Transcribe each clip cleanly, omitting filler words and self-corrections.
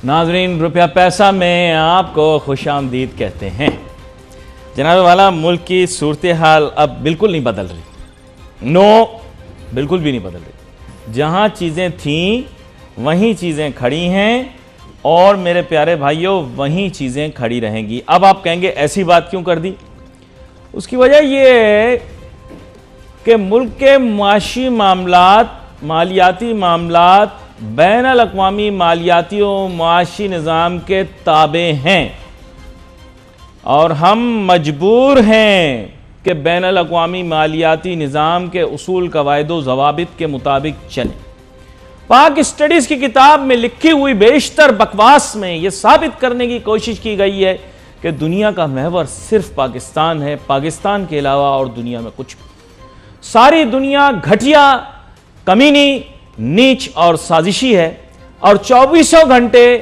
नाजरीन, रुपया पैसा में आपको खुशामदीद कहते हैं। जनाब वाला, मुल्क की सूरत हाल अब बिल्कुल नहीं बदल रही। नो, बिल्कुल भी नहीं बदल रही। जहाँ चीज़ें थीं वहीं चीज़ें खड़ी हैं और मेरे प्यारे भाइयों वहीं चीज़ें खड़ी रहेंगी। अब आप कहेंगे ऐसी बात क्यों कर दी? उसकी वजह यह है कि मुल्क के माशी मामलात, मालियाती मामलात बैनुल अक़वामी मालियाती और माशी निज़ाम के ताबे हैं और हम मजबूर हैं कि बैनुल अक़वामी मालियाती निज़ाम के उसूल, कवायद व ज़वाबित के मुताबिक चलें। पाक स्टडीज़ की किताब में लिखी हुई बेशतर बकवास में यह साबित करने की कोशिश की गई है कि दुनिया का महवर सिर्फ पाकिस्तान है, पाकिस्तान के अलावा और दुनिया में कुछ भी। सारी दुनिया घटिया, कमीनी, नीच और साजिशी है और 24 घंटे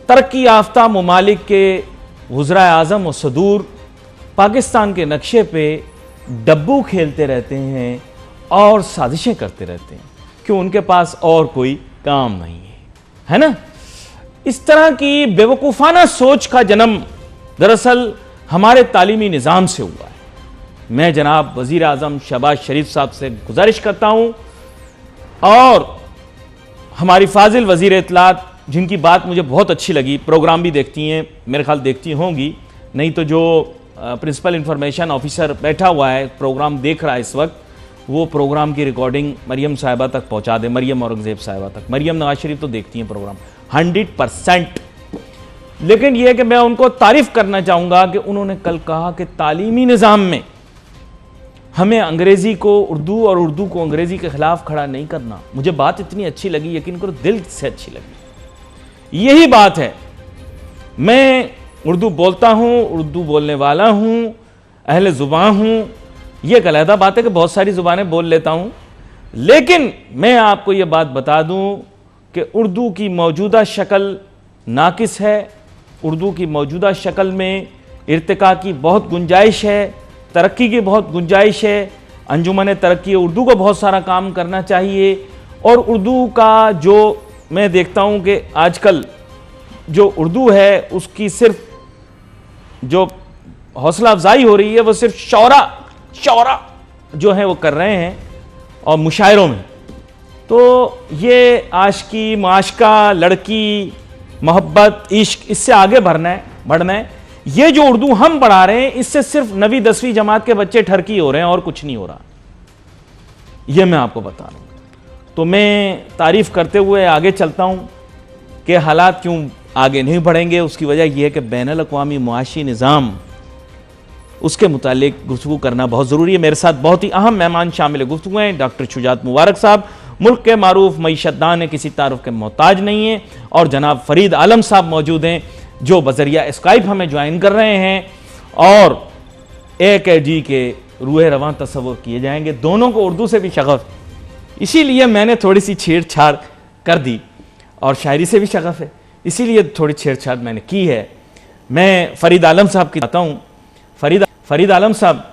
तरक्की याफ्ता ममालिक के वज़रा आज़म और सदूर पाकिस्तान के नक्शे पे डब्बू खेलते रहते हैं और साजिशें करते रहते हैं कि उनके पास और कोई काम नहीं है ना? इस तरह की बेवकूफ़ाना सोच का जन्म दरअसल हमारे तालीमी निज़ाम से हुआ है। मैं जनाब वज़ीर आज़म शहबाज शरीफ साहब से गुजारिश करता हूँ और हमारी फाजिल वज़ीर इत्तलात, जिनकी बात मुझे बहुत अच्छी लगी, प्रोग्राम भी देखती हैं, मेरे ख्याल देखती होंगी, नहीं तो जो प्रिंसिपल इंफॉर्मेशन ऑफिसर बैठा हुआ है प्रोग्राम देख रहा है इस वक्त, वो प्रोग्राम की रिकॉर्डिंग मरियम साहिबा तक पहुंचा दे, मरियम औरंगज़ेब साहिबा तक। मरियम नवाज शरीफ तो देखती हैं प्रोग्राम 100%। लेकिन यह कि मैं उनको तारीफ करना चाहूँगा कि उन्होंने कल कहा कि तालीमी निज़ाम में हमें अंग्रेज़ी को उर्दू और उर्दू को अंग्रेज़ी के ख़िलाफ़ खड़ा नहीं करना। मुझे बात इतनी अच्छी लगी, यकीन करो दिल से अच्छी लगी। यही बात है, मैं उर्दू बोलता हूँ, उर्दू बोलने वाला हूँ, अहले ज़ुबान हूँ। यह एक अलहदा बात है कि बहुत सारी ज़ुबानें बोल लेता हूँ, लेकिन मैं आपको ये बात बता दूँ कि उर्दू की मौजूदा शक्ल नाकिस है। उर्दू की मौजूदा शक्ल में इर्तिका की बहुत गुंजाइश है, तरक्की की बहुत गुंजाइश है। अंजुमन तरक्की उर्दू को बहुत सारा काम करना चाहिए और उर्दू का जो मैं देखता हूँ कि आजकल जो उर्दू है उसकी सिर्फ जो हौसला अफजाई हो रही है वो सिर्फ शौरा जो है वो कर रहे हैं और मुशायरों में। तो ये आशिकी, माशका, लड़की, मोहब्बत, इश्क, इससे आगे बढ़ना है। ये जो उर्दू हम पढ़ा रहे हैं इससे सिर्फ 9वीं 10वीं जमात के बच्चे ठरकी हो रहे हैं और कुछ नहीं हो रहा, ये मैं आपको बता रहा हूं। तो मैं तारीफ करते हुए आगे चलता हूं कि हालात क्यों आगे नहीं बढ़ेंगे। उसकी वजह यह है कि बैनुल अक़वामी मुआशी निज़ाम, उसके मुतालिक गुफ्तगू करना बहुत ज़रूरी है। मेरे साथ बहुत ही अहम मेहमान शामिल गुफ्तगू हैं। डॉक्टर शुजात मुबारक साहब मुल्क के मारूफ मईशतदान है, किसी तारुफ के मोहताज नहीं है, और जनाब फरीद आलम साहब मौजूद हैं जो बजरिया स्काइप हमें ज्वाइन कर रहे हैं और AKG के रूह रवां तस्वुर किए जाएंगे। दोनों को उर्दू से भी शगफ, इसीलिए मैंने थोड़ी सी छेड़छाड़ कर दी, और शायरी से भी शगफ है, इसीलिए थोड़ी छेड़छाड़ मैंने की है। मैं फरीद आलम साहब की बताता हूँ। फरीद आलम साहब,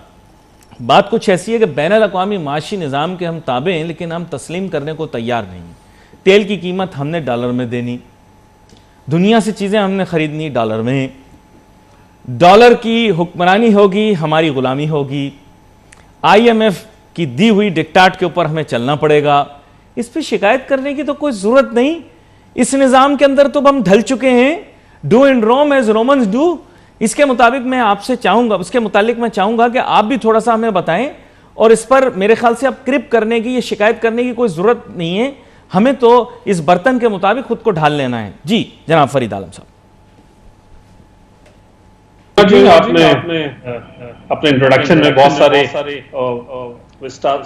बात कुछ ऐसी है कि बैनुल अक़वामी माशी निज़ाम के हम ताबे हैं, लेकिन हम तस्लीम करने को तैयार नहीं। तेल की कीमत हमने डॉलर में देनी, दुनिया से चीज़ें हमने ख़रीदनी डॉलर में, डॉलर की हुक्मरानी होगी, हमारी ग़ुलामी होगी, IMF की दी हुई डिक्टाट के ऊपर हमें चलना पड़ेगा। इस पर शिकायत करने की तो कोई ज़रूरत नहीं। इस निज़ाम के अंदर तो हम ढल चुके हैं। Do in Rome as Romans do. इसके मुताबिक मैं आपसे चाहूँगा, उसके मुतालिक मैं चाहूँगा कि आप भी थोड़ा सा हमें बताएं, और इस पर मेरे ख्याल से अब क्रिप करने की, ये शिकायत करने की कोई ज़रूरत नहीं है। हमें तो इस बर्तन के मुताबिक खुद को ढाल लेना है। जी जनाब फरीद आलम साहब। जी, आपने अपने इंट्रोडक्शन में बहुत सारे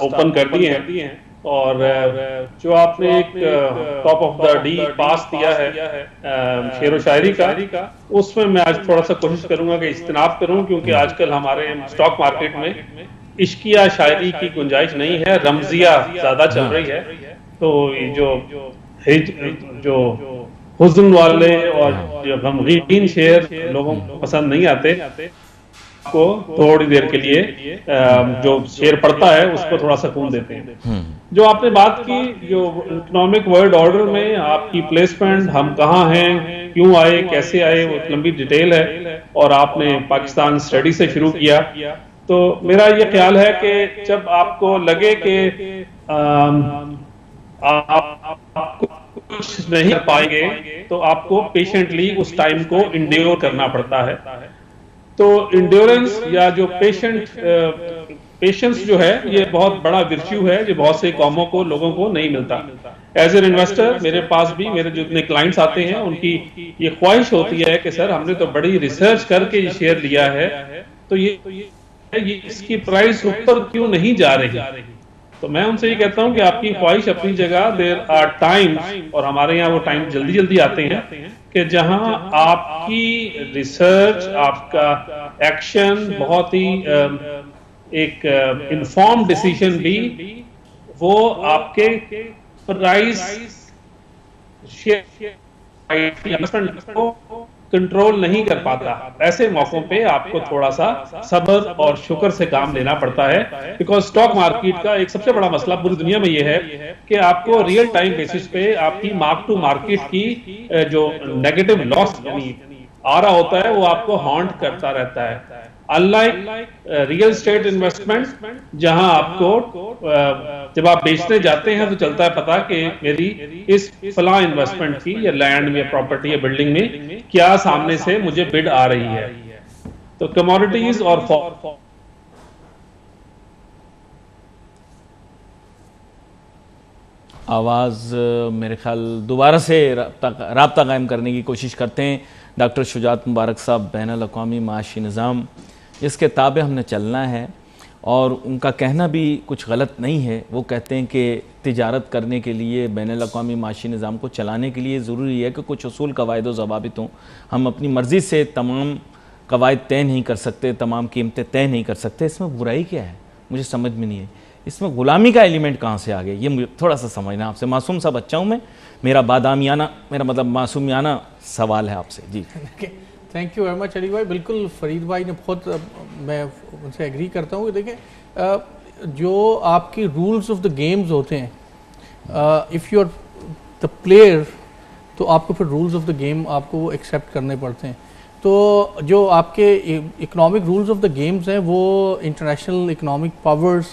ओपन कर दिए हैं, और जो आपने एक टॉप ऑफ द डी पास दिया है शेर व शायरी का, उसमें मैं आज थोड़ा सा कोशिश करूंगा कि इज्तिनाब करूं, क्योंकि आजकल हमारे स्टॉक मार्केट में इश्किया शायरी की गुंजाइश नहीं है, रमजिया ज्यादा चल रही है। तो जो हुज़्न वाले और जो गमगीन शेर लोगों को पसंद नहीं आते, आपको थोड़ी देर के लिए जो शेर पड़ता है उसको थोड़ा सुकून देते हैं। जो आपने बात की, जो इकोनॉमिक वर्ल्ड ऑर्डर में आपकी प्लेसमेंट, हम कहाँ हैं, क्यों आए, कैसे आए, वो लंबी डिटेल है और आपने पाकिस्तान स्टडी से शुरू किया। तो मेरा ये ख्याल है कि जब आपको लगे कि आपको कुछ नहीं कर पाएंगे तो आपको पेशेंटली उस टाइम को इंड्योर करना पड़ता है। तो इंड्योरेंस या जो पेशेंस जो है, ये बहुत बड़ा विर्च्यू है जो बहुत से कौमों को, लोगों को नहीं मिलता। एज एन इन्वेस्टर मेरे पास भी मेरे जितने क्लाइंट्स आते हैं उनकी ये ख्वाहिश होती है कि सर हमने तो बड़ी रिसर्च करके ये शेयर लिया है, तो ये इसकी प्राइस ऊपर क्यों नहीं जा रही। तो मैं उनसे ये कहता हूं कि आपकी ख्वाहिश अपनी जगह, देयर आर टाइम्स, और हमारे यहाँ वो टाइम जल्दी जल्दी आते हैं कि जहां आपकी रिसर्च, आपका एक्शन बहुत ही एक इन्फॉर्म डिसीजन भी वो आपके प्राइस इन्वेस्टमेंट को कंट्रोल नहीं कर पाता। ऐसे मौकों पे आपको थोड़ा सा सब्र और शुक्र से काम लेना पड़ता है, बिकॉज स्टॉक मार्केट का एक सबसे बड़ा मसला पूरी दुनिया में ये है कि आपको रियल टाइम बेसिस पे आपकी मार्क टू मार्केट की जो नेगेटिव लॉस आ रहा होता है वो आपको हॉन्ट करता रहता है। अनलाइक रियल स्टेट इन्वेस्टमेंट, जहां आपको जब आप बेचने जाते हैं तो चलता है पता कि मेरी इस फला इन्वेस्टमेंट की या लैंड में, प्रॉपर्टी या बिल्डिंग में क्या सामने से मुझे बिड आ रही है। तो कमोडिटीज और आवाज़ मेरे ख्याल दोबारा से राब्ता कायम करने की कोशिश करते हैं। डॉक्टर शुजात मुबारक साहब, बैनुल अक़वामी माशी निज़ाम जिसके ताबे हमने चलना है, और उनका कहना भी कुछ गलत नहीं है। वो कहते हैं कि तिजारत करने के लिए, बैनुल अक़वामी माशी निज़ाम को चलाने के लिए ज़रूरी है कि कुछ उसूल, कवायद व ज़वाबित हों। हम अपनी मर्ज़ी से तमाम कवायद तय नहीं कर सकते, तमाम कीमतें तय नहीं कर सकते। इसमें बुराई क्या है, मुझे समझ में नहीं है। इसमें ग़ुलामी का एलिमेंट कहाँ से आ गया, ये मुझे थोड़ा सा समझना। आपसे मासूम सा बच्चा हूँ मैं, मेरा बादामियाना, मेरा मतलब मासूमियाना सवाल है आपसे। जी thank you very much Ali भाई। बिल्कुल फरीद भाई ने बहुत, मैं उनसे एग्री करता हूँ कि देखें जो आपकी रूल्स ऑफ द गेम्स होते हैं, if you are the player तो आपको फिर रूल्स ऑफ द गेम आपको वो एक्सेप्ट करने पड़ते हैं। तो जो आपके economic rules of the games हैं वो इंटरनेशनल इकोनॉमिक पावर्स,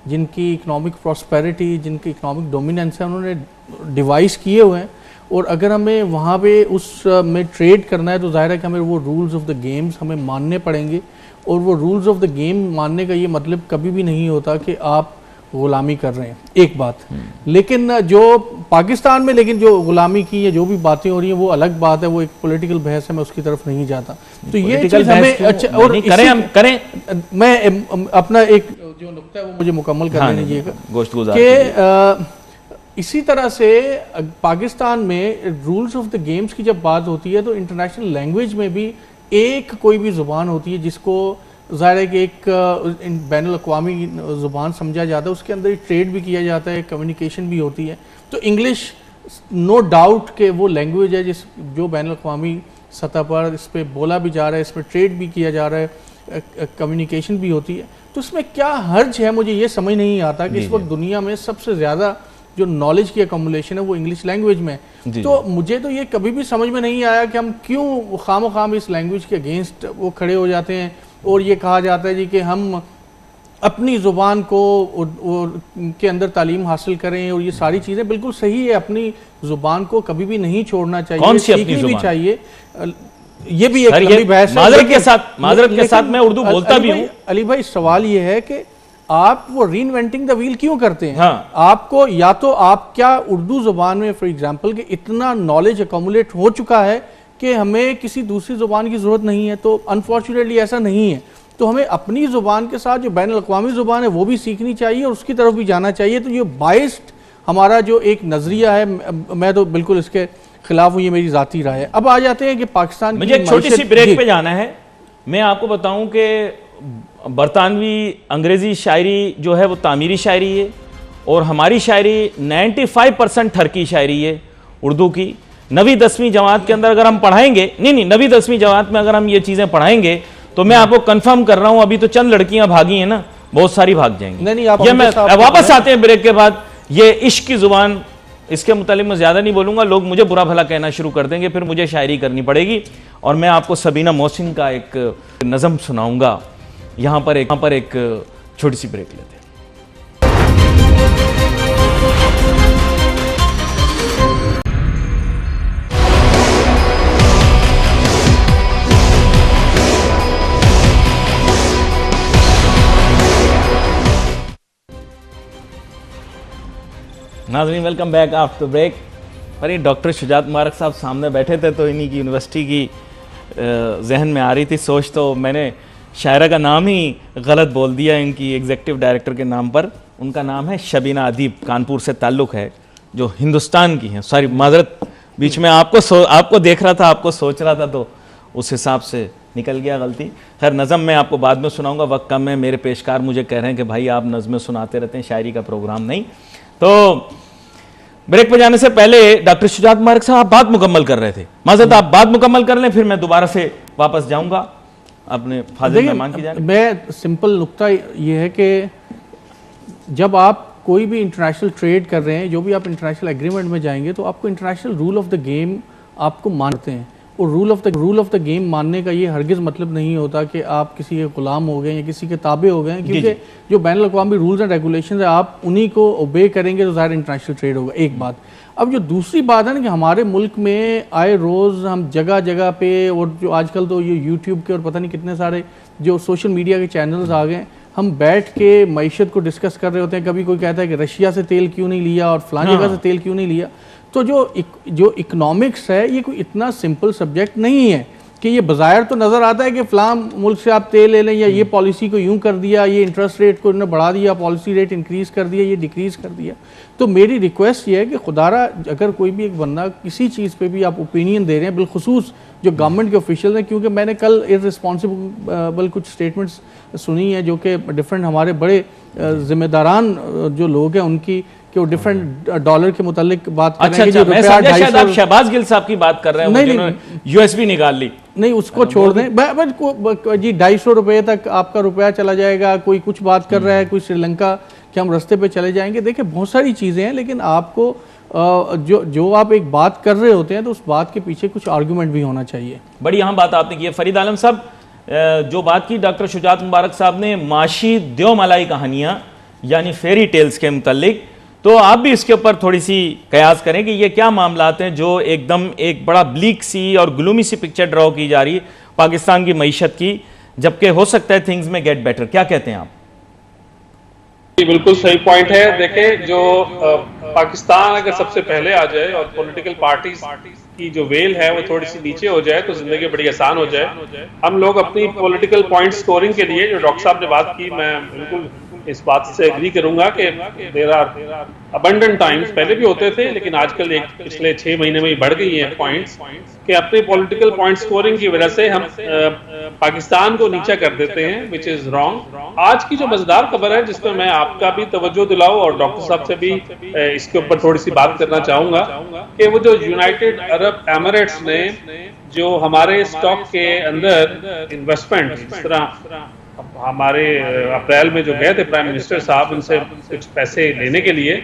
जिनकी इकोनॉमिक प्रॉस्पेरिटी, जिनकी इकोनॉमिक डोमिनेंस है, उन्होंने डिवाइस किए हुए हैं। और अगर हमें वहाँ पे उस में ट्रेड करना है तो जाहिर है कि हमें वो रूल्स ऑफ द गेम्स हमें मानने पड़ेंगे। और वो रूल्स ऑफ द गेम मानने का ये मतलब कभी भी नहीं होता कि आप ग़ुलामी कर रहे हैं, एक बात। लेकिन जो पाकिस्तान में लेकिन जो ग़ुलामी की या जो भी बातें हो रही हैं वो अलग बात है, वो एक पॉलिटिकल बहस है, मैं उसकी तरफ नहीं जाता। तो ये चीज़ हमें अच्छा, और करें मैं अपना एक जो नुक्ता है वो मुझे मुकम्मल करने दीजिएगा कि इसी तरह से पाकिस्तान में रूल्स ऑफ द गेम्स की जब बात होती है तो इंटरनेशनल लैंग्वेज में भी एक कोई भी ज़ुबान होती है जिसको ज़ाहिर है कि एक बैनुल अक़वामी ज़ुबान समझा जाता है, उसके अंदर ट्रेड भी किया जाता है, कम्युनिकेशन भी होती है। तो इंग्लिश नो डाउट के वो लैंग्वेज है जो बैनुल अक़वामी सतह पर इस पर बोला भी जा रहा है, इसमें ट्रेड भी किया जा रहा है, कम्युनिकेशन भी होती है। तो इसमें क्या हर्ज है, मुझे ये समझ नहीं आता कि इस वक्त दुनिया में सबसे ज़्यादा जो नॉलेज की एकमुलेशन है वो इंग्लिश लैंग्वेज में। तो मुझे तो ये कभी भी समझ में नहीं आया कि हम क्यों खाम इस लैंग्वेज के अगेंस्ट वो खड़े हो जाते हैं और ये कहा जाता है जी कि हम अपनी ज़ुबान को के अंदर तालीम हासिल करें। और ये सारी चीज़ें बिल्कुल सही है, अपनी ज़ुबान को कभी भी नहीं छोड़ना चाहिए, कौन सी अपनी भी चाहिए। ये भी एक लंबी बहस है। माजरत के साथ मैं उर्दू बोलता भी हूँ। अली भाई सवाल ये है कि आप वो रीइन्वेंटिंग द व्हील क्यों करते हैं? हाँ। आपको या तो आप क्या उर्दू ज़ुबान में फॉर एग्जांपल कि इतना नॉलेज अकोमुलेट हो चुका है कि हमें किसी दूसरी ज़ुबान की ज़रूरत नहीं है, तो अनफॉर्चुनेटली ऐसा नहीं है। तो हमें अपनी ज़ुबान के साथ जो बैनुल अक़वामी ज़ुबान है वो भी सीखनी चाहिए और उसकी तरफ भी जाना चाहिए। तो ये बाइस्ड हमारा जो एक नज़रिया है, मैं तो बिल्कुल इसके खिलाफ हूँ, ये मेरी ज़ाती राय है। अब आ जाते हैं कि पाकिस्तान, मुझे एक छोटी सी ब्रेक पे जाना है। मैं आपको बताऊं कि बरतानवी अंग्रेज़ी शायरी जो है वो तामीरी शायरी है और हमारी शायरी 95% ठरकी शायरी है उर्दू की। 9वीं 10वीं जमात के अंदर अगर हम पढ़ाएंगे, नहीं 9वीं 10वीं जमात में अगर हम ये चीज़ें पढ़ाएंगे तो मैं आपको कंफर्म कर रहा हूं, अभी तो चंद लड़कियां भागी हैं ना, बहुत सारी भाग जाएंगी। नहीं, आप ये मैं वापस आते हैं ब्रेक के बाद। ये इश्क की जुबान, इसके मुतालिक मैं ज्यादा नहीं बोलूंगा, लोग मुझे बुरा भला कहना शुरू कर देंगे, फिर मुझे शायरी करनी पड़ेगी। और मैं आपको सबीना मोहसिन का एक नज़म सुनाऊंगा। यहां पर एक छोटी सी ब्रेक लेते हैं। नाज़रीन, वेलकम बैक आफ्टर ब्रेक। अरे डॉक्टर शुजात मुबारक साहब सामने बैठे थे तो इन्हीं की यूनिवर्सिटी की जहन में आ रही थी सोच, तो मैंने शायरा का नाम ही गलत बोल दिया इनकी एग्जीक्यूटिव डायरेक्टर के नाम पर। उनका नाम है शबीना अदीब, कानपुर से ताल्लुक़ है, जो हिंदुस्तान की हैं। सॉरी माजरत, बीच में आपको देख रहा था, आपको सोच रहा था, तो उस हिसाब से निकल गया गलती। खैर नज़म मैं आपको बाद में सुनाऊंगा, वक्त कम है। मेरे पेशकार मुझे कह रहे हैं कि भाई आप नज़में सुनाते रहते हैं, शायरी का प्रोग्राम नहीं। तो ब्रेक पे जाने से पहले डॉक्टर शुजात मुबारक साहब आप बात मुकम्मल कर रहे थे। माजरत, आप बात मुकम्मल कर लें, फिर मैं दोबारा से वापस जाऊंगा अपने फाजिल मेहमान की जानिब। मैं सिंपल नुक्ता ये है कि जब आप कोई भी इंटरनेशनल ट्रेड कर रहे हैं, जो भी आप इंटरनेशनल एग्रीमेंट में जाएंगे, तो आपको international rule of the game आपको मानते हैं। और रूल ऑफ द गेम मानने का ये हरगिज़ मतलब नहीं होता कि आप किसी के गुलाम हो गए या किसी के ताबे हो गए, क्योंकि जो बैनुल अक़वामी रूल्स एंड रेगुलेशन है आप उन्हीं को ओबे करेंगे तो ज़ाहिर इंटरनेशनल ट्रेड होगा। एक बात। अब जो दूसरी बात है ना कि हमारे मुल्क में आए रोज़ हम जगह जगह पे, और जो आजकल तो ये यूट्यूब के और पता नहीं कितने सारे जो सोशल मीडिया के चैनल्स आ गए, हम बैठ के मईशत को डिस्कस कर रहे होते हैं। कभी कोई कहता है कि रशिया से तेल क्यों नहीं लिया और फलां जगह से तेल क्यों नहीं लिया। तो जो इकोनॉमिक्स है ये कोई इतना सिंपल सब्जेक्ट नहीं है कि ये बाज़ाहिर तो नज़र आता है कि फ़लाँ मुल्क से आप तेल ले लें, या ये पॉलिसी को यूं कर दिया, ये इंटरेस्ट रेट को इन्होंने बढ़ा दिया, पॉलिसी रेट इंक्रीज़ कर दिया, ये डिक्रीज़ कर दिया। तो मेरी रिक्वेस्ट ये है कि खुदारा अगर कोई भी एक बंदा किसी चीज़ पे भी आप ओपिनियन दे रहे हैं, बिलखुसूस जो गवर्नमेंट के ऑफिशियल हैं, क्योंकि मैंने कल इररिस्पॉन्सिबल कुछ स्टेटमेंट्स सुनी है जो कि डिफरेंट हमारे बड़े ज़िम्मेदारान जो लोग हैं उनकी, कि वो डिफरेंट डॉलर के मुतालिक बात कर रहे हैं। अच्छा, मैं समझा शायद आप शहबाज गिल साहब की बात कर रहे हैं, नहीं, यूएसबी निकाल ली। नहीं, उसको छोड़ दें जी। 250 रुपये तक आपका रुपया चला जाएगा। कोई कुछ बात कर रहा है, कोई श्रीलंका के हम रास्ते पे चले जाएंगे। देखिए बहुत सारी चीज़ें हैं, लेकिन आपको जो आप एक बात कर रहे होते हैं तो उस बात के पीछे कुछ आर्गूमेंट भी होना चाहिए। बड़ी अहम बात आपने की है फरीद आलम साहब। जो बात की डॉक्टर शुजात मुबारक साहब ने माशी द्यो मलाई कहानियाँ यानी फेरी टेल्स के मुतालिक, तो आप भी इसके ऊपर थोड़ी सी कयास करें कि ये क्या मामलात हैं जो एकदम एक बड़ा ब्लीक सी और ग्लूमी सी पिक्चर ड्रॉ की जा रही है पाकिस्तान की मईशत की, जबकि हो सकता है थिंग्स में गेट बेटर। क्या कहते हैं आप? बिल्कुल सही पॉइंट है। देखें, जो पाकिस्तान अगर सबसे पहले आ जाए और पॉलिटिकल पार्टीज की जो वेल है वो थोड़ी सी नीचे हो जाए तो जिंदगी बड़ी आसान हो जाए। हम लोग अपनी पॉलिटिकल पॉइंट स्कोरिंग के लिए, जो डॉक्टर साहब ने बात की, मैं बिल्कुल इस बात से एग्री करूंगा कि देयर आर अबंडेंट टाइम्स, पहले भी होते थे लेकिन आजकल एक पिछले 6 महीने में ही बढ़ गई हैं पॉइंट्स, कि अपने पॉलिटिकल पॉइंट स्कोरिंग की वजह से हम पाकिस्तान को नीचा कर देते हैं, विच इज रॉन्ग। आज की जो मजेदार खबर है जिसमें मैं आपका भी तवज्जो दिलाऊं और डॉक्टर साहब से भी इसके ऊपर थोड़ी सी बात करना चाहूंगा, कि वो जो यूनाइटेड अरब एमिरेट्स ने जो हमारे स्टॉक के अंदर इन्वेस्टमेंट, जिस तरह हमारे अप्रैल में जो गए थे प्राइम मिनिस्टर साहब उनसे कुछ पैसे लेने के लिए,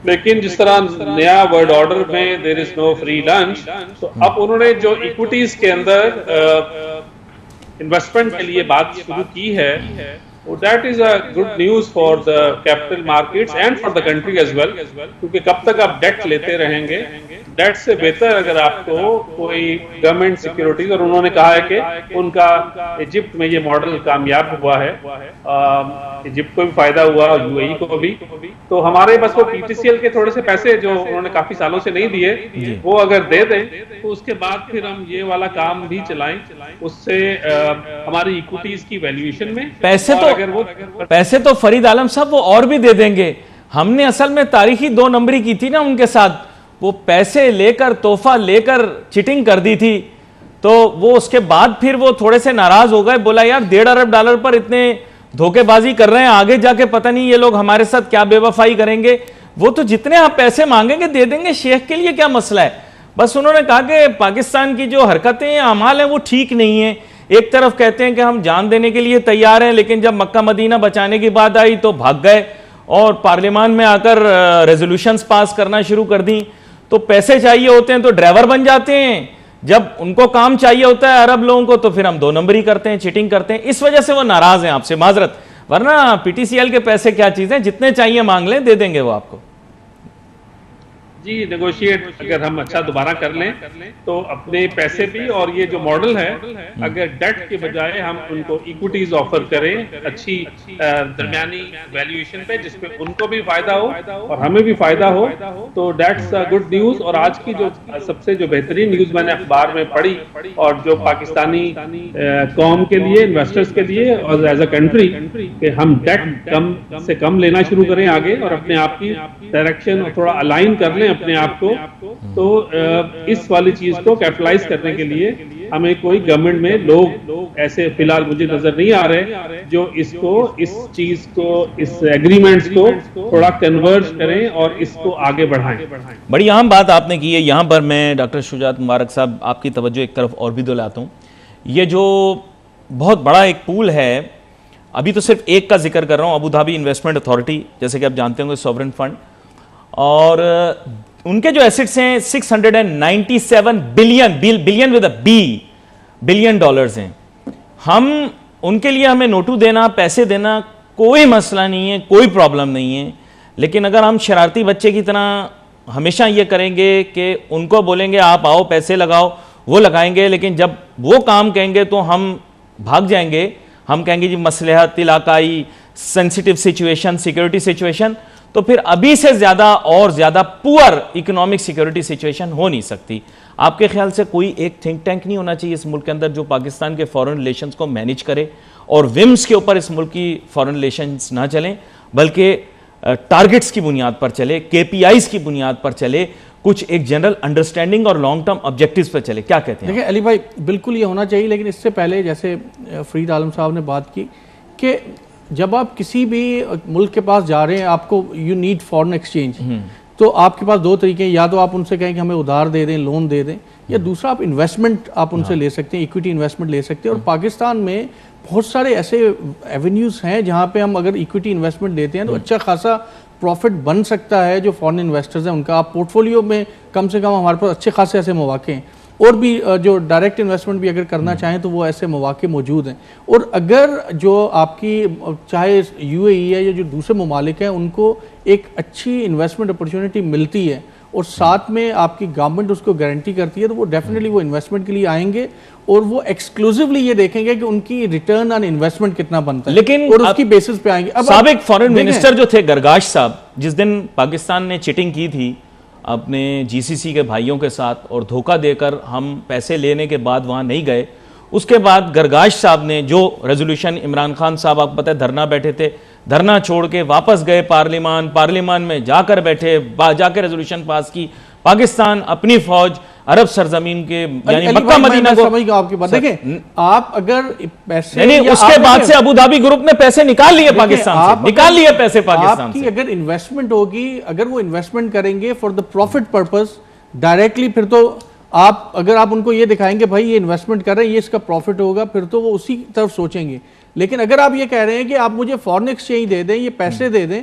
लेकिन जिस तरह नया वर्ल्ड ऑर्डर में there is no free lunch, तो अब उन्होंने जो इक्विटीज के अंदर इन्वेस्टमेंट के लिए बात शुरू की है, that is a good news for the capital markets and for the country as well, क्योंकि कब तक आप डेट लेते रहेंगे, डेट से बेहतर अगर आपको कोई गवर्नमेंट सिक्योरिटीज, और उन्होंने कहा है कि उनका इजिप्ट में ये मॉडल कामयाब हुआ है, इजिप्ट को भी फायदा हुआ और यूएई को भी, तो हमारे बस वो पीटीसीएल के थोड़े से पैसे जो उन्होंने काफी सालों से नहीं दिए वो अगर दे दें तो उसके बाद फिर हम ये वाला काम भी चलाएं, उससे हमारी इक्विटीज की वैल्यूएशन में पैसे तो फरीद आलम साहब वो और भी दे देंगे। हमने असल में तारीखी 2 नंबरी की थी ना उनके साथ, वो पैसे लेकर तोहफा लेकर चिटिंग कर दी थी, तो वो उसके बाद फिर वो थोड़े से नाराज हो गए, बोला यार $1.5 अरब पर इतने धोखेबाजी कर रहे हैं, आगे जाके पता नहीं ये लोग हमारे साथ क्या बेवफाई करेंगे। वो तो जितने आप पैसे मांगेंगे दे देंगे, शेख के लिए क्या मसला है। बस उन्होंने कहा कि पाकिस्तान की जो हरकतें अमाल हैं वो ठीक नहीं है, एक तरफ कहते हैं कि हम जान देने के लिए तैयार हैं, लेकिन जब मक्का मदीना बचाने की बात आई तो भाग गए और पार्लियामान में आकर रेजोल्यूशंस पास करना शुरू कर दी। तो पैसे चाहिए होते हैं तो ड्राइवर बन जाते हैं, जब उनको काम चाहिए होता है अरब लोगों को तो फिर हम 2 नंबरी करते हैं, चीटिंग करते हैं। इस वजह से वो नाराज हैं आपसे, माजरत, वरना पीटीसीएल के पैसे क्या चीज है, जितने चाहिए मांग लें, दे देंगे वो आपको। जी, नेगोशिएट अगर हम अच्छा दोबारा कर लें तो अपने पैसे भी, और ये जो मॉडल है अगर डेट के बजाय हम उनको इक्विटीज ऑफर करें अच्छी दरमियानी वैल्यूएशन पे, जिसपे उनको भी फायदा हो और हमें भी फायदा हो, तो दैट्स गुड न्यूज। और आज की जो सबसे जो बेहतरीन न्यूज मैंने अखबार में पढ़ी और जो पाकिस्तानी कौम के लिए, इन्वेस्टर्स के लिए और एज अ कंट्री, कि हम डेट कम से कम लेना शुरू करें आगे और अपने आप की डायरेक्शन और थोड़ा अलाइन कर लें अपने आप को। तो इस वाली चीज को कैपिटलाइज करने के लिए हमें कोई गवर्नमेंट में लोग ऐसे फिलहाल मुझे नजर नहीं आ रहे जो इस चीज को, इस एग्रीमेंट्स को थोड़ा कन्वर्ज करें और इसको आगे बढ़ाएं। बड़ी अहम बात आपने की है। यहां पर मैं डॉक्टर शुजात मुबारक साहब आपकी तवज्जो एक तरफ और भी दिलाता हूं। ये जो बहुत बड़ा एक पूल है, अभी तो सिर्फ एक का जिक्र कर रहा हूं, अबू धाबी इन्वेस्टमेंट अथॉरिटी, जैसे कि आप जानते होंगे सॉवरेन फंड, और उनके जो एसेट्स हैं 697 billion with a b, billion dollars हैं। हम उनके लिए हमें नोटू देना, पैसे देना कोई मसला नहीं है, कोई प्रॉब्लम नहीं है। लेकिन अगर हम शरारती बच्चे की तरह हमेशा ये करेंगे कि उनको बोलेंगे आप आओ पैसे लगाओ, वो लगाएंगे, लेकिन जब वो काम कहेंगे तो हम भाग जाएंगे, हम कहेंगे जी मसलहत, इलाकाई, सेंसिटिव सिचुएशन, सिक्योरिटी सिचुएशन, तो फिर अभी से ज्यादा और ज्यादा पुअर इकोनॉमिक सिक्योरिटी सिचुएशन हो नहीं सकती। आपके ख्याल से कोई एक थिंक टैंक नहीं होना चाहिए इस मुल्क के अंदर जो पाकिस्तान के फॉरेन रिलेशंस को मैनेज करे, और विम्स के ऊपर इस मुल्क की फॉरेन रिलेशंस ना चलें, बल्कि टारगेट्स की बुनियाद पर चले, केपीआईज की बुनियाद पर चले, कुछ एक जनरल अंडरस्टैंडिंग और लॉन्ग टर्म ऑब्जेक्टिव्स पर चले। क्या कहते हैं? देखिए अली भाई, बिल्कुल ये होना चाहिए, लेकिन इससे पहले जैसे फरीद आलम साहब ने बात की कि जब आप किसी भी मुल्क के पास जा रहे हैं, आपको यू नीड फॉरेन एक्सचेंज, तो आपके पास 2 तरीके हैं, या तो आप उनसे कहें कि हमें उधार दे दें, लोन दे दें, या दूसरा आप इन्वेस्टमेंट आप उनसे ले सकते हैं, इक्विटी इन्वेस्टमेंट ले सकते हैं। और पाकिस्तान में बहुत सारे ऐसे एवेन्यूज़ हैं जहाँ पे हम अगर इक्विटी इन्वेस्टमेंट लेते हैं तो अच्छा खासा प्रॉफिट बन सकता है। जो फॉरेन इन्वेस्टर्स हैं उनका आप पोर्टफोलियो में कम से कम हमारे पास अच्छे खासे ऐसे मौके हैं, और भी जो डायरेक्ट इन्वेस्टमेंट भी अगर करना चाहें तो वो ऐसे मौके मौजूद हैं। और अगर जो आपकी चाहे यूएई है या जो दूसरे ममालिक हैं उनको एक अच्छी इन्वेस्टमेंट अपॉर्चुनिटी मिलती है और साथ में आपकी गवर्नमेंट उसको गारंटी करती है, तो वो डेफिनेटली वो इन्वेस्टमेंट के लिए आएंगे और वो एक्सक्लूसिवली ये देखेंगे कि उनकी रिटर्न ऑन इन्वेस्टमेंट कितना बनता है, लेकिन और उसकी बेसिस पे आएंगे। अब साबिक फॉरेन मिनिस्टर जो थे गरगाश साहब, जिस दिन पाकिस्तान ने चीटिंग की थी अपने जीसीसी के भाइयों के साथ और धोखा देकर हम पैसे लेने के बाद वहां नहीं गए, उसके बाद गरगाश साहब ने जो रेजोल्यूशन, इमरान खान साहब आपको पता है धरना बैठे थे, धरना छोड़ के वापस गए पार्लियामान में जाकर बैठे, जाकर रेजोल्यूशन पास की, पाकिस्तान अपनी फौज अरब सरजमीन के यानी मक्का मदीना को, समझ गया आपकी बात। देखिए आप अगर पैसे नहीं, उसके बाद से अबू धाबी ग्रुप ने पैसे निकाल लिए पाकिस्तान से, निकाल लिए पैसे पाकिस्तान से। अगर इन्वेस्टमेंट होगी, अगर वो इन्वेस्टमेंट करेंगे for the profit purpose directly, फिर तो आप अगर आप उनको ये दिखाएंगे भाई ये इन्वेस्टमेंट कर रहे हैं, ये इसका प्रॉफिट होगा, फिर तो वो उसी तरफ सोचेंगे। लेकिन अगर आप ये कह रहे हैं कि आप मुझे फॉरेन एक्सचेंज दे दें, ये पैसे दे दें,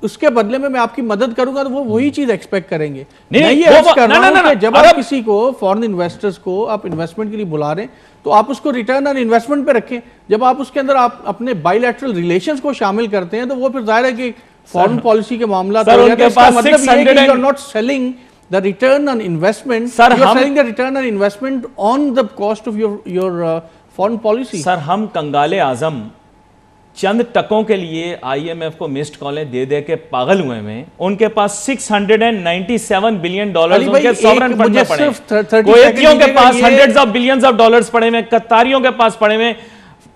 उसके बदले में मैं आपकी मदद करूंगा, तो वो वही चीज एक्सपेक्ट करेंगे। मैं ये अर्ज कर रहा हूं कि जब आप किसी को फॉरेन इन्वेस्टर्स को आप इन्वेस्टमेंट के लिए बुला रहे हैं तो आप उसको रिटर्न ऑन इन्वेस्टमेंट पे रखें। जब आप उसके अंदर आप अपने बायलैटरल रिलेशंस को शामिल करते हैं तो वो फिर जाहिर है कि फॉरेन पॉलिसी के मामला not selling the return on investment, sir, you are selling the return on investment on the cost of your foreign policy. Sir हम कंगाले आजम चंद टकों के लिए आईएमएफ को मिस्ड कॉलें दे दे के पागल हुए हैं। उनके पास 697 बिलियन डॉलर्स उनके सॉवरेन फंड में पड़े हैं, कुवैतियों के पास hundreds of billions of dollars पड़े हुए, कतारियों के पास पड़े हुए।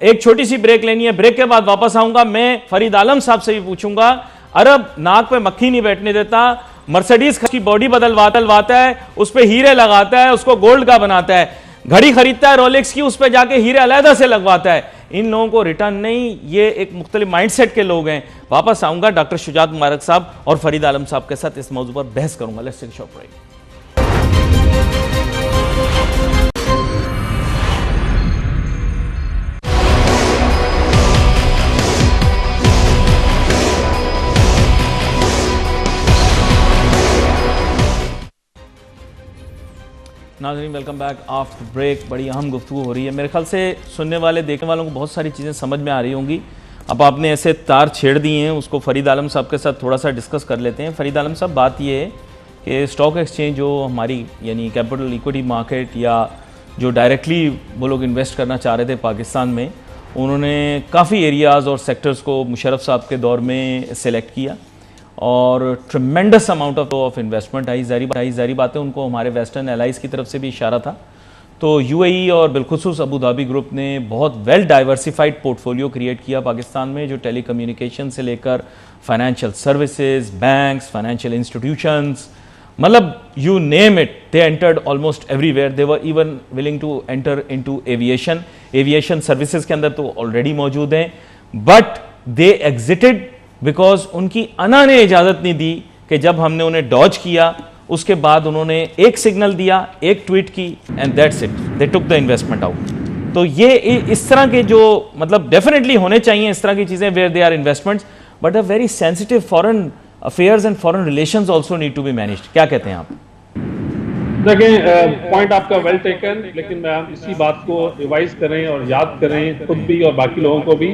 एक छोटी सी ब्रेक लेनी है, ब्रेक के बाद वापस आऊंगा। मैं फरीद आलम साहब से भी पूछूंगा, अरब नाक पे मक्खी नहीं बैठने देता, मर्सिडीज की बॉडी बदलवाता है, उस पे हीरे लगाता है, उसको गोल्ड का बनाता है, घड़ी खरीदता है रोलेक्स की, उस पे जाके हीरे अलहदा से लगवाता है। इन लोगों को रिटर्न नहीं, ये एक मुख्तलिफ माइंडसेट के लोग हैं। वापस आऊंगा डॉक्टर शुजात मुबारक साहब और फरीद आलम साहब के साथ इस मौजू पर बहस करूंगा। Let's take a short break. नाज़रीन वेलकम बैक आफ्टर ब्रेक। बड़ी अहम गुफ्तगू हो रही है, मेरे ख्याल से सुनने वाले देखने वालों को बहुत सारी चीज़ें समझ में आ रही होंगी। अब आपने ऐसे तार छेड़ दिए हैं, उसको फ़रीद आलम साहब के साथ थोड़ा सा डिस्कस कर लेते हैं। फ़रीद आलम साहब, बात ये है कि स्टॉक एक्सचेंज जो हमारी यानी कैपिटल इक्विटी मार्केट या जो डायरेक्टली वो लोग इन्वेस्ट करना चाह रहे थे पाकिस्तान में, उन्होंने काफ़ी एरियाज़ और सेक्टर्स को मुशर्रफ साहब के दौर में सेलेक्ट किया और ट्रमेंडस अमाउंट ऑफ इन्वेस्टमेंट आई। ज़ाहिर बात है, उनको हमारे वेस्टर्न एलाइज की तरफ से भी इशारा था। तो यूएई और बिलखुसूस अबू धाबी ग्रुप ने बहुत वेल डाइवर्सिफाइड पोर्टफोलियो क्रिएट किया पाकिस्तान में, जो टेलीकम्युनिकेशन से लेकर financial services, banks, financial institutions, मतलब you name it, they entered almost everywhere. They were even willing to enter into aviation services के अंदर तो ऑलरेडी मौजूद हैं, बट दे एग्जिटेड बिकॉज उनकी अना ने इजाज़त नहीं दी कि जब हमने उन्हें डॉज किया उसके बाद उन्होंने एक सिग्नल दिया, एक ट्वीट की, and that's it, they took the investment out. तो ये इस तरह के जो मतलब डेफिनेटली होने चाहिए इस तरह की चीज़ें where they are investments, but a very sensitive foreign affairs and foreign relations also need to be managed. क्या कहते हैं आप? देखिए, पॉइंट आपका वेल टेकन, लेकिन मैं इसी बात को रिवाइज करें और याद करें खुद भी और बाकी लोगों को भी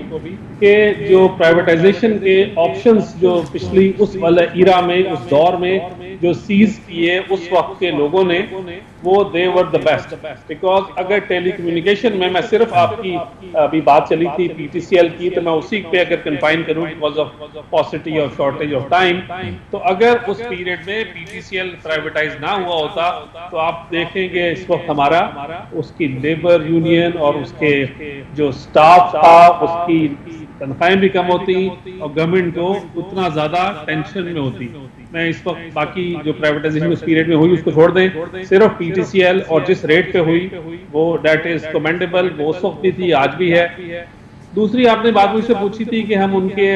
कि जो प्राइवेटाइजेशन के ऑप्शंस जो पिछली उस वाले इरा में, उस दौर में जो सीज किए उस वक्त के लोगों ने, वो दे वर द बेस्ट। बिकॉज अगर टेलीकम्युनिकेशन में मैं सिर्फ आपकी अभी बात चली थी पीटीसीएल की, तो मैं उसी पे अगर कंफाइन करूं because of possibility of shortage of time, तो अगर उस पीरियड में पीटीसीएल प्राइवेटाइज ना हुआ होता तो आप देखेंगे इस वक्त हमारा उसकी लेबर यूनियन और उसके जो स्टाफ था उसकी तनख्वाहें भी कम होती और गवर्नमेंट को उतना ज्यादा टेंशन में होती। मैं इस वक्त बाकी जो प्राइवेटाइजेशन उस पीरियड में हुई उसको छोड़ दें, सिर्फ पीटीसीएल और जिस रेट पे हुई वो दैट इज कमेंडेबल, वो उस वक्त भी थी, आज भी है। दूसरी आपने बात मुझसे पूछी थी कि हम उनके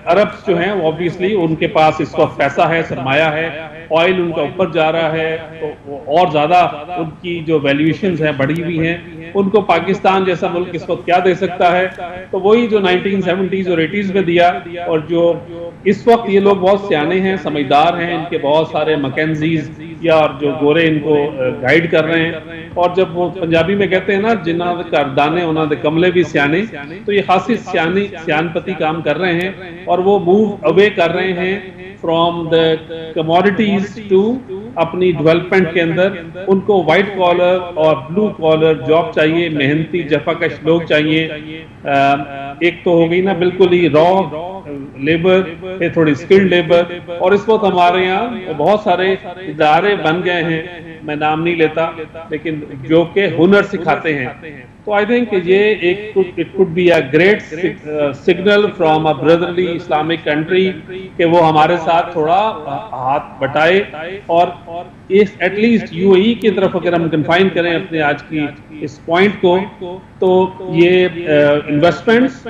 अरब जो हैं ऑब्वियसली उनके पास इस वक्त पैसा है, सरमाया है, ऑयल उनका ऊपर जा रहा है, तो और ज्यादा उनकी जो वैल्यूएशंस हैं बढ़ी हुई हैं। उनको पाकिस्तान जैसा मुल्क इस वक्त क्या दे सकता है? तो वही जो 1970s और 80s में दिया, और जो इस वक्त ये लोग बहुत सियाने हैं, समझदार हैं, इनके बहुत सारे मैकेंजीज या जो गोरे इनको गाइड कर रहे हैं। और जब वो पंजाबी में कहते हैं ना, जिन्ना कर दाने उन्हों दे कमले भी सियाने, तो ये खासी सियानपति काम कर रहे हैं और वो मूव अवे कर रहे हैं फ्रॉम द कमोडिटीज टू अपनी डेवलपमेंट के अंदर। उनको व्हाइट कॉलर और ब्लू कॉलर जॉब चाहिए, मेहनती जफाकश लोग चाहिए। एक तो हो गई ना बिल्कुल ही रॉ लेबर, ये थोड़ी स्किल्ड लेबर, और इस वक्त हमारे यहाँ बहुत सारे इदारे बन गए हैं, मैं नाम नहीं लेता, लेकिन जो के हुनर सिखाते हैं। तो आई थिंक ये एक it could be a great signal from a brotherly Islamic country कि वो हमारे साथ थोड़ा हाथ बटाए और इस एटलीस्ट यूएई की तरफ अगर हम कन्फाइन करें अपने आज की इस पॉइंट को, तो ये investments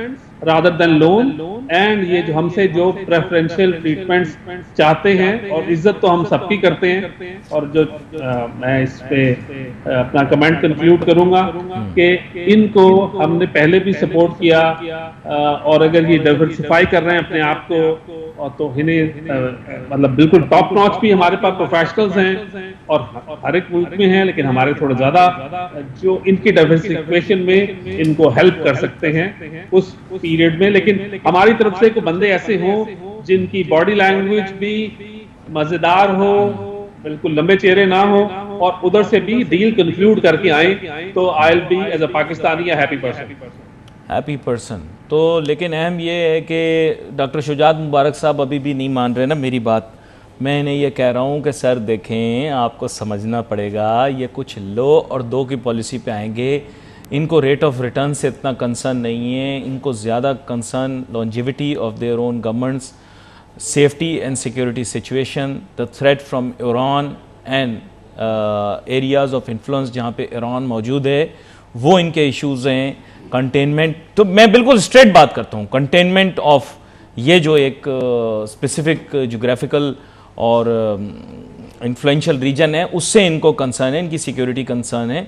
rather than loan and ये जो हमसे जो प्रेफरेंशियल ट्रीटमेंट्स चाहते हैं, और इज्जत तो हम सबकी करते हैं। और जो मैं इस पे अपना कमेंट कंक्लूड करूंगा कि इनको हमने पहले भी सपोर्ट किया, और अगर ये डाइवर्सिफाई कर रहे हैं अपने आप को, और तो इन्हें मतलब बिल्कुल टॉप नॉच भी हमारे पास प्रोफेशनल्स हैं और हर एक मुल्क में हैं, लेकिन हमारे थोड़ा ज्यादा जो इनकी डाइवर्सिफिकेशन में इनको हेल्प कर सकते हैं उस पीरियड में। लेकिन हमारी तरफ से कोई बंदे ऐसे हों जिनकी बॉडी लैंग्वेज भी मजेदार हो, बिल्कुल लंबे चेहरे ना हो, और उधर से भी डील कंक्लूड करके आए, तो I will be as a Pakistani a happy person. तो लेकिन अहम ये है कि डॉक्टर शुजात मुबारक साहब अभी भी नहीं मान रहे ना मेरी बात। मैं इन्हें ये कह रहा हूँ कि सर देखें, आपको समझना पड़ेगा, ये कुछ लो और दो की पॉलिसी पे आएंगे। इनको रेट ऑफ रिटर्न से इतना कंसर्न नहीं है, इनको ज़्यादा concern longevity of their own governments, safety and security situation, the threat from Iran and areas of influence जहाँ पे ईरान मौजूद है, वो इनके इश्यूज़ हैं। कंटेनमेंट, तो मैं बिल्कुल स्ट्रेट बात करता हूँ, कंटेनमेंट ऑफ ये जो एक स्पेसिफिक जोग्राफिकल और इन्फ्लुएंशियल रीजन है, उससे इनको कंसर्न है, इनकी सिक्योरिटी कंसर्न है।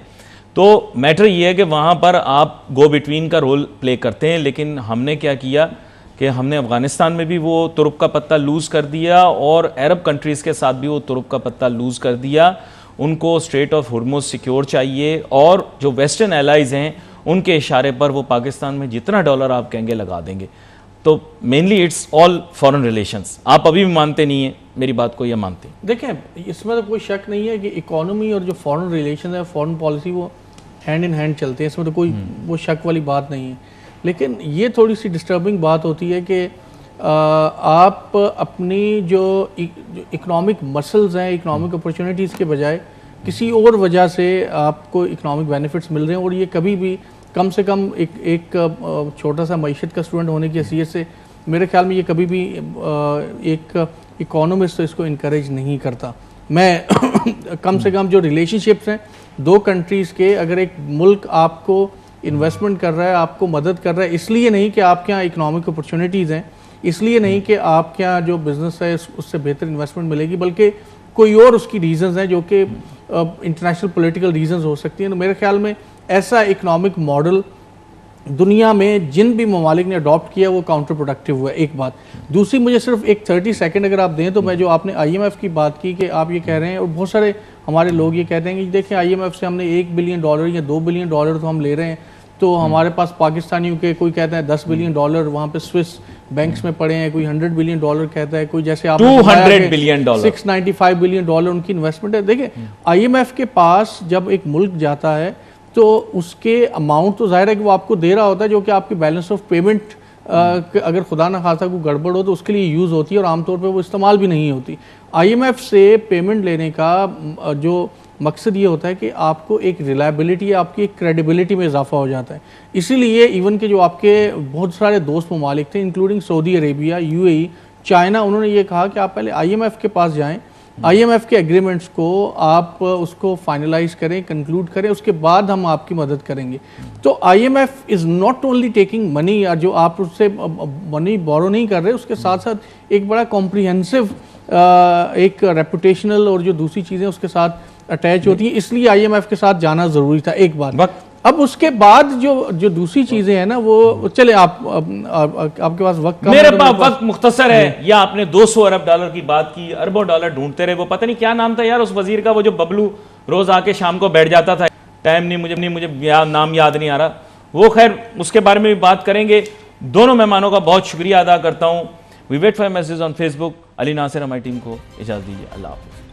तो मैटर ये है कि वहाँ पर आप गो बिटवीन का रोल प्ले करते हैं, लेकिन हमने क्या किया कि हमने अफ़गानिस्तान में भी वो तुरुप का पत्ता लूज़ कर दिया और अरब कंट्रीज़ के साथ भी वो तुरुप का पत्ता लूज़ कर दिया। उनको स्ट्रेट ऑफ हुर्मुज सिक्योर चाहिए, और जो वेस्टर्न एलाइज हैं उनके इशारे पर वो पाकिस्तान में जितना डॉलर आप कहेंगे लगा देंगे। तो mainly it's all foreign relations. आप अभी भी मानते नहीं है मेरी बात को, या मानते हैं? देखें, इसमें तो कोई शक नहीं है कि इकोनॉमी और जो फॉरेन रिलेशन है, फॉरेन पॉलिसी, वो हैंड इन हैंड चलते हैं, इसमें तो कोई वो शक वाली बात नहीं है। लेकिन ये थोड़ी सी डिस्टर्बिंग बात होती है कि आप अपनी जो इकोनॉमिक मसल्स हैं, इकोनॉमिक अपॉर्चुनिटीज़ के बजाय किसी और वजह से आपको इकोनॉमिक बेनिफिट्स मिल रहे हैं, और ये कभी भी कम से कम एक छोटा सा मईशत का स्टूडेंट होने की हैसियत से मेरे ख्याल में ये कभी भी एक इकोनॉमिस्ट तो इसको इनकरेज नहीं करता। मैं कम से कम जो रिलेशनशिप्स हैं दो कंट्रीज़ के, अगर एक मुल्क आपको इन्वेस्टमेंट कर रहा है, आपको मदद कर रहा है, इसलिए नहीं कि आपके यहाँ इकोनॉमिक अपॉर्चुनिटीज़ हैं, इसलिए नहीं कि आपके यहाँ जो बिज़नेस है उससे बेहतर इन्वेस्टमेंट मिलेगी, बल्कि कोई और उसकी रीज़न्स हैं जो कि इंटरनेशनल पॉलिटिकल रीज़न्स हो सकती हैं। तो मेरे ख्याल में ऐसा इकोनॉमिक मॉडल दुनिया में जिन भी ममालिक ने अडॉप्ट किया वो काउंटर प्रोडक्टिव हुआ है, एक बात। दूसरी, मुझे सिर्फ एक 30 सेकंड अगर आप दें तो मैं जो आपने IMF की बात की कि आप ये कह रहे हैं, और बहुत सारे हमारे लोग ये कहते हैं कि देखें IMF से हमने $1 बिलियन या $2 बिलियन तो हम ले रहे हैं, तो हमारे पास पाकिस्तानियों के कोई कहता है $10 बिलियन वहाँ पे स्विस बैंक्स में पड़े हैं, कोई $100 बिलियन कहता है, कोई जैसे आप $200 बिलियन $695 बिलियन उनकी इन्वेस्टमेंट है। देखिए, IMF के पास जब एक मुल्क जाता है तो उसके अमाउंट तो जाहिर है कि वो आपको दे रहा होता है, जो कि आपके बैलेंस ऑफ पेमेंट अगर खुदा ना खासा कोई गड़बड़ हो तो उसके लिए यूज़ होती है, और आमतौर पे वो इस्तेमाल भी नहीं होती। IMF से पेमेंट लेने का जो मकसद ये होता है कि आपको एक रिलायबिलिटी, आपकी एक क्रेडिबिलिटी में इजाफा हो जाता है। इसीलिए इवन के जो आपके बहुत सारे दोस्त ममालिक थे, including Saudi Arabia, UAE, China, उन्होंने ये कहा कि आप पहले IMF के पास जाएं, IMF के एग्रीमेंट्स को आप उसको फाइनलाइज करें, कंक्लूड करें, उसके बाद हम आपकी मदद करेंगे। तो IMF is not only taking money, या जो आप उससे मनी बोरो नहीं कर रहे, उसके साथ साथ एक बड़ा कॉम्प्रिहेंसिव एक रेपुटेशनल और जो दूसरी चीज़ें उसके साथ अटैच होती हैं, इसलिए IMF के साथ जाना ज़रूरी था, एक बात। अब उसके बाद जो दूसरी चीजें हैं ना, वो चले आपके पास वक्त, मेरे पास वक्त मुख्तसर है। या आपने $200 अरब की बात की, अरबों डॉलर ढूंढते रहे, वो पता नहीं क्या नाम था यार उस वजीर का, वो जो बबलू रोज आके शाम को बैठ जाता था, टाइम नहीं मुझे नाम याद नहीं आ रहा वो। खैर, उसके बारे में भी बात करेंगे। दोनों मेहमानों का बहुत शुक्रिया अदा करता हूं। We wait for message on Facebook. Ali Nasir हमारी टीम को इजाजत दीजिए। अल्लाह हाफिज़।